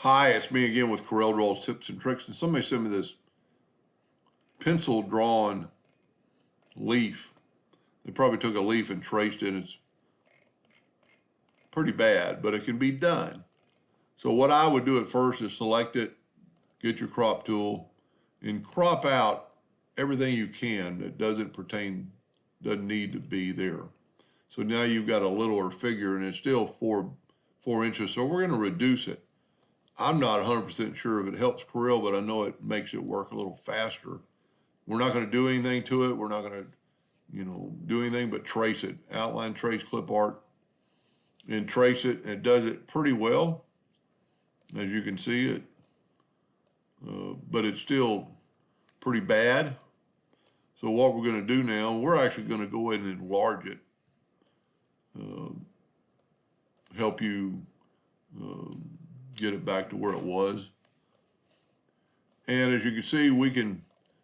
Hi, it's me again with Corel Draws Tips and Tricks, and somebody sent me this pencil drawn leaf. They probably took a leaf and traced it. It's pretty bad, but it can be done. So what I would do at first is select it, get your crop tool, and crop out everything you can that doesn't need to be there. So now you've got a littler figure, and it's still four inches, so we're going to reduce it. I'm not 100% sure if it helps Corel, but I know it makes it work a little faster. We're not going to do anything to it. We're not going to, do anything but trace it. Outline, trace, clip art, and trace it. And it does it pretty well, as you can see it. But it's still pretty bad. So what we're going to do now, we're actually going to go ahead and enlarge it. Help you get it back to where it was. And as you can see,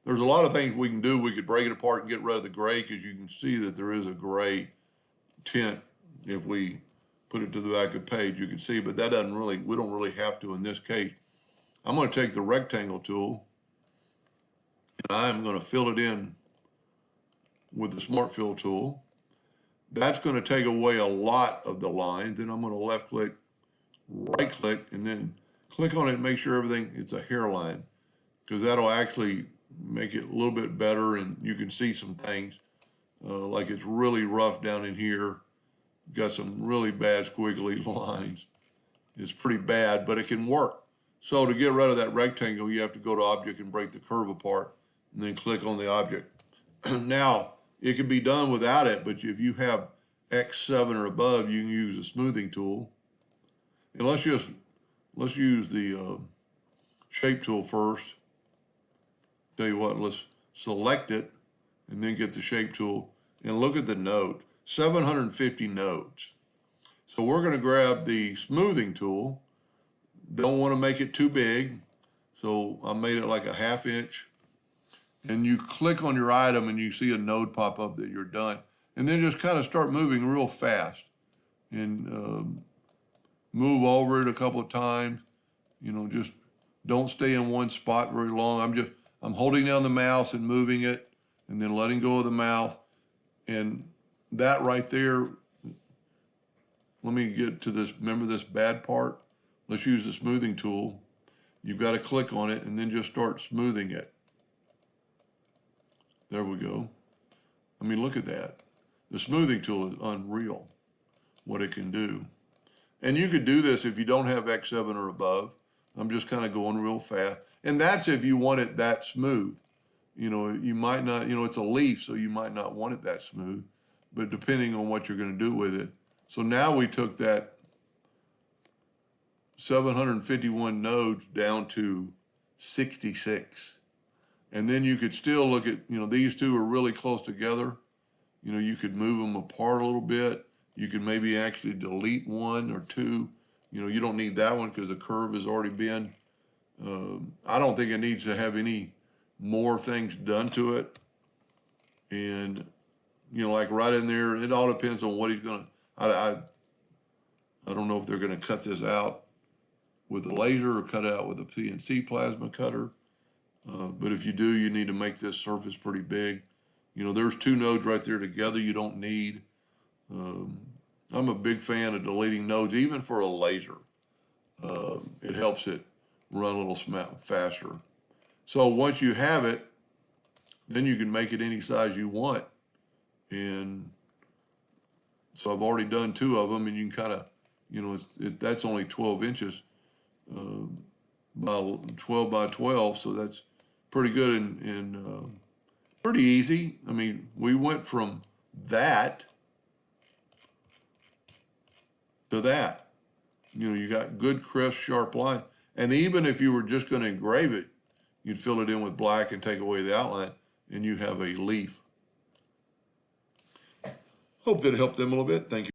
there's a lot of things we can do. We could break it apart and get rid of the gray, because you can see that there is a gray tint if we put it to the back of the page. You can see, but that we don't really have to in this case. I'm going to take the rectangle tool and I'm going to fill it in with the Smart Fill tool. That's going to take away a lot of the line. Then I'm going to left click, right click, and then click on it and make sure it's a hairline, because that'll actually make it a little bit better, and you can see some things like it's really rough down in here. Got some really bad squiggly lines. It's pretty bad, but it can work. So to get rid of that rectangle, you have to go to Object and break the curve apart, and then click on the object. Now, it can be done without it, but if you have X7 or above, you can use a smoothing tool. And let's use the shape tool first. Tell you what, let's select it and then get the shape tool and look at the node. 750 nodes. So we're going to grab the smoothing tool. Don't want to make it too big, so I made it like a 1/2 inch. And you click on your item and you see a node pop up that you're done. And then just kind of start moving real fast and move over it a couple of times. Just don't stay in one spot very long. I'm holding down the mouse and moving it and then letting go of the mouse. And that right there, let me get to this. Remember this bad part? Let's use the smoothing tool. You've got to click on it and then just start smoothing it. There we go. I mean, look at that. The smoothing tool is unreal, what it can do. And you could do this if you don't have X7 or above. I'm just kind of going real fast. And that's if you want it that smooth. You might not, it's a leaf, so you might not want it that smooth, but depending on what you're going to do with it. So now we took that 751 nodes down to 66. And then you could still look at, these two are really close together. You could move them apart a little bit. You could maybe actually delete one or two. You don't need that one because the curve has already been. I don't think it needs to have any more things done to it. And, like right in there, it all depends on what he's going to, I don't know if they're going to cut this out with a laser or cut it out with a CNC plasma cutter. But if you do, you need to make this surface pretty big. There's two nodes right there together you don't need. I'm a big fan of deleting nodes, even for a laser. It helps it run a little faster. So once you have it, then you can make it any size you want. And so I've already done 2 of them, and you can kind of, that's only 12 inches by 12 by 12, so that's pretty good and pretty easy. I mean, we went from that to that. You got good, crisp, sharp line. And even if you were just going to engrave it, you'd fill it in with black and take away the outline, and you have a leaf. Hope that helped them a little bit. Thank you.